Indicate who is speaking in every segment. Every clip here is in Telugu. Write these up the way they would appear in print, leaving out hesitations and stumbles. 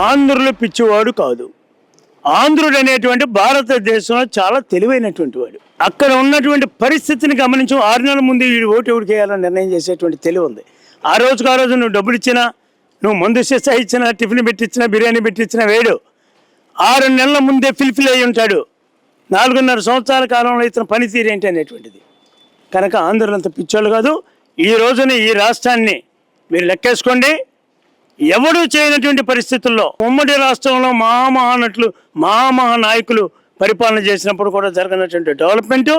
Speaker 1: ఆంధ్రులు పిచ్చివాడు కాదు. ఆంధ్రుడు అనేటువంటి భారతదేశంలో చాలా తెలివైనటువంటి వాడు. అక్కడ ఉన్నటువంటి పరిస్థితిని గమనించి 6 నెలల ముందు వీడు ఓటు ఎవరికి వేయాలని నిర్ణయం చేసేటువంటి తెలివి ఉంది. ఆ రోజు నువ్వు డబ్బులు ఇచ్చినా, నువ్వు మందు సీసా ఇచ్చినా, టిఫిన్ పెట్టించినా, బిర్యానీ పెట్టించినా వేడు 6 నెలల ముందే ఫిల్ఫిల్ అయి ఉంటాడు. 4.5 సంవత్సరాల కాలంలో ఇతను పనితీరు ఏంటి అనేటువంటిది. కనుక ఆంధ్రులంత పిచ్చోళ్ళు కాదు. ఈ రోజున ఈ రాష్ట్రాన్ని మీరు లెక్కేసుకోండి. ఎవడూ చేయనటువంటి పరిస్థితుల్లో ఉమ్మడి రాష్ట్రంలో మహామహానటులు మహానాయకులు పరిపాలన చేసినప్పుడు కూడా జరగనటువంటి డెవలప్మెంటు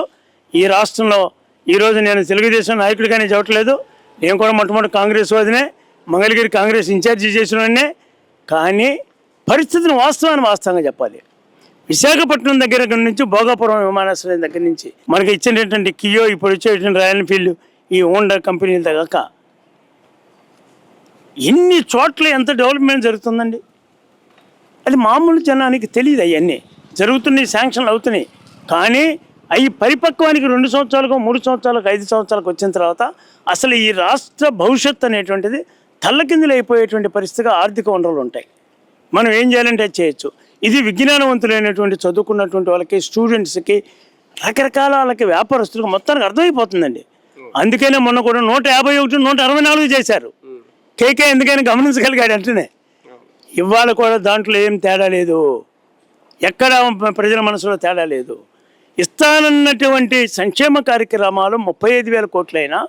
Speaker 1: ఈ రాష్ట్రంలో ఈరోజు నేను తెలుగుదేశం నాయకుడిగానే చెప్పట్లేదు. నేను కూడా మొట్టమొదటి కాంగ్రెస్ వాదినే, మంగళగిరి కాంగ్రెస్ ఇన్ఛార్జి చేసినవన్నే. కానీ పరిస్థితిని వాస్తవంగా చెప్పాలి. విశాఖపట్నం దగ్గర నుంచి భోగాపురం విమానాశ్రయం దగ్గర నుంచి మనకి ఇచ్చినటువంటి కియో, ఇప్పుడు వచ్చేటువంటి రాయల్ ఎన్ఫీల్డ్, ఈ హోండా కంపెనీల దగ్గర ఎన్ని చోట్ల ఎంత డెవలప్మెంట్ జరుగుతుందండి. అది మామూలు జనానికి తెలియదు. అవన్నీ జరుగుతున్నాయి, శాంక్షన్లు అవుతున్నాయి. కానీ అవి పరిపక్వానికి 2 సంవత్సరాలకు, 3 సంవత్సరాలకు, 5 సంవత్సరాలకు వచ్చిన తర్వాత అసలు ఈ రాష్ట్ర భవిష్యత్తు అనేటువంటిది తల్లకిందులు అయిపోయేటువంటి పరిస్థితిగా ఆర్థిక వనరులు ఉంటాయి. మనం ఏం చేయాలంటే చేయొచ్చు. ఇది విజ్ఞానవంతులైనటువంటి చదువుకున్నటువంటి వాళ్ళకి, స్టూడెంట్స్కి, రకరకాల వాళ్ళకి, వ్యాపారస్తులకు మొత్తానికి అర్థమైపోతుందండి. అందుకనే మొన్న కూడా 151, 164 చేశారు. కేకే ఎందుకని గమనించగలిగాడు అంటేనే. ఇవాళ కూడా దాంట్లో ఏం తేడా లేదు, ఎక్కడ ప్రజల మనసులో తేడా లేదు. ఇస్తానన్నటువంటి సంక్షేమ కార్యక్రమాలు 35,000 కోట్లైనా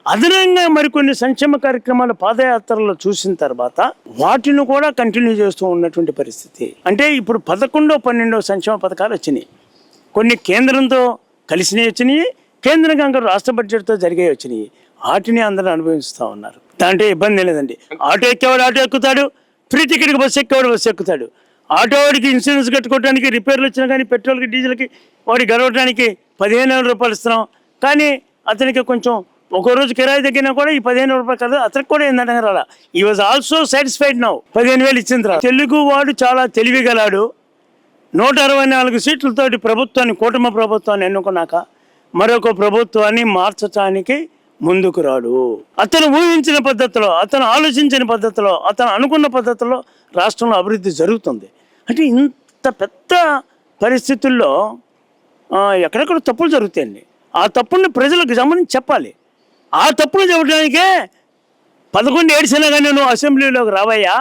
Speaker 1: అదనంగా మరికొన్ని సంక్షేమ కార్యక్రమాలు పాదయాత్రలో చూసిన తర్వాత వాటిని కూడా కంటిన్యూ చేస్తూ ఉన్నటువంటి పరిస్థితి. అంటే ఇప్పుడు 11, 12 సంక్షేమ పథకాలు వచ్చినాయి. కొన్ని కేంద్రంతో కలిసినవి వచ్చినాయి, కేంద్రంగా రాష్ట్ర బడ్జెట్తో జరిగే వచ్చినాయి. వాటిని అందరూ అనుభవిస్తూ ఉన్నారు. దాంట్లో ఇబ్బంది లేదండి. ఆటో ఎక్కేవాడు ఆటో ఎక్కుతాడు, ఫ్రీ టికెట్కి బస్సు ఎక్కేవాడు బస్సు ఎక్కుతాడు. ఆటో వాడికి ఇన్సూరెన్స్ కట్టుకోవడానికి, రిపేర్లు వచ్చినా కానీ పెట్రోల్కి, డీజిల్కి వాడికి గడవడానికి 15,000 రూపాయలు ఇస్తున్నాం. కానీ అతనికి కొంచెం ఒక రోజు కిరాయి తగ్గినా కూడా ఈ 15,000 రూపాయలు కదా అతనికి కూడా ఏంటంటే రాలా. ఈ వాజ్ ఆల్సో సాటిస్ఫైడ్ నౌ. 15,000 ఇచ్చిన తర్వాత తెలుగు వాడు చాలా తెలివిగలాడు. 164 సీట్లతోటి ప్రభుత్వాన్ని, కూటమి ప్రభుత్వాన్ని ఎన్నుకున్నాక మరొక ప్రభుత్వాన్ని మార్చడానికి ముందుకు రాడు. అతను ఊహించిన పద్ధతిలో, అతను ఆలోచించిన పద్ధతిలో, అతను అనుకున్న పద్ధతిలో రాష్ట్రంలో అభివృద్ధి జరుగుతుంది. అంటే ఇంత పెద్ద పరిస్థితుల్లో ఎక్కడెక్కడ తప్పులు జరుగుతాయండి. ఆ తప్పుల్ని ప్రజలకు గమనించి చెప్పాలి. ఆ తప్పులు చెప్పడానికే 11 ఏడ్చినా కానీ నువ్వు అసెంబ్లీలోకి రావయ్యా,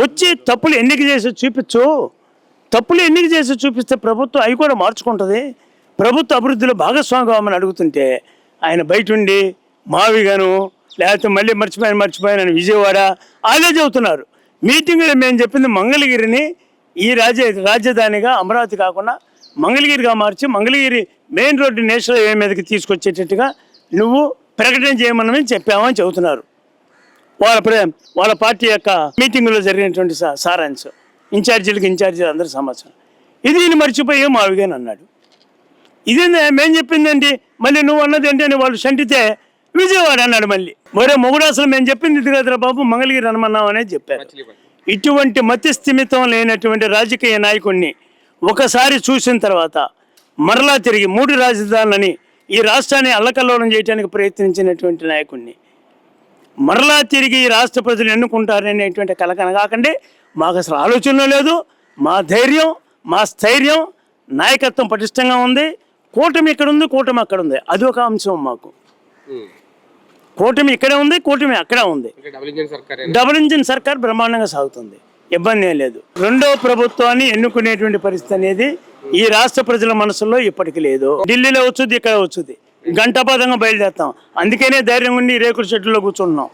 Speaker 1: వచ్చి తప్పులు ఎన్నిక చేసి చూపించు. తప్పులు ఎన్నిక చేసి చూపిస్తే ప్రభుత్వం అవి కూడా మార్చుకుంటుంది. ప్రభుత్వ అభివృద్ధిలో భాగస్వామ్యం అడుగుతుంటే ఆయన బయట ఉండి మావిగాను, లేకపోతే మళ్ళీ మర్చిపోయాను విజయవాడ అదే చెబుతున్నారు. మీటింగ్లో మేము చెప్పింది మంగళగిరిని ఈ రాజధానిగా అమరావతి కాకుండా మంగళగిరిగా మార్చి Mangalagiri main road national highway మీదకి తీసుకొచ్చేటట్టుగా నువ్వు ప్రకటన చేయమని చెప్పామని చెబుతున్నారు. వాళ్ళ పార్టీ యొక్క మీటింగ్లో జరిగినటువంటి సారాంశం ఇన్ఛార్జీలు అందరూ సమాచారం. ఇది మర్చిపోయి మావిగాని అన్నాడు. ఇదేందా మేము చెప్పిందేంటి, మళ్ళీ నువ్వు అన్నది ఏంటి అని వాళ్ళు సంటితే విజయవాడ అన్నాడు. మళ్ళీ మరో మొగుడు అసలు మేము చెప్పింది ఇది కదరా బాబు, మంగళగిరి అనమన్నావు అనేది చెప్పారు. ఇటువంటి మతిస్థిమితం లేనటువంటి రాజకీయ నాయకుడిని ఒకసారి చూసిన తర్వాత మరలా తిరిగి 3 రాజధానులని ఈ రాష్ట్రాన్ని అల్లకల్లోలం చేయడానికి ప్రయత్నించినటువంటి నాయకుడిని మరలా తిరిగి ఈ రాష్ట్ర ప్రజలు ఎన్నుకుంటారనేటువంటి కలకన కాకండి. మాకు అసలు ఆలోచన లేదు. మా ధైర్యం, మా స్థైర్యం, నాయకత్వం పటిష్టంగా ఉంది. కూటమి ఇక్కడ ఉంది, కూటమి అక్కడ ఉంది. అది ఒక అంశం మాకు. కూటమి ఇక్కడే ఉంది, కూటమి అక్కడ ఉంది. డబుల్ ఇంజిన్ సర్కార్ బ్రహ్మాండంగా సాగుతుంది, ఇబ్బంది ఏం లేదు. రెండో ప్రభుత్వాన్ని ఎన్నుకునేటువంటి పరిస్థితి అనేది ఈ రాష్ట్ర ప్రజల మనసులో ఇప్పటికీ లేదు. ఢిల్లీలో వచ్చుద్ది, ఇక్కడ వచ్చుద్ది, గంటాపదంగా బయలుదేరుతాం. అందుకనే ధైర్యం ఉండి రేకుల షెడ్యూల్లో కూర్చుంటున్నాం.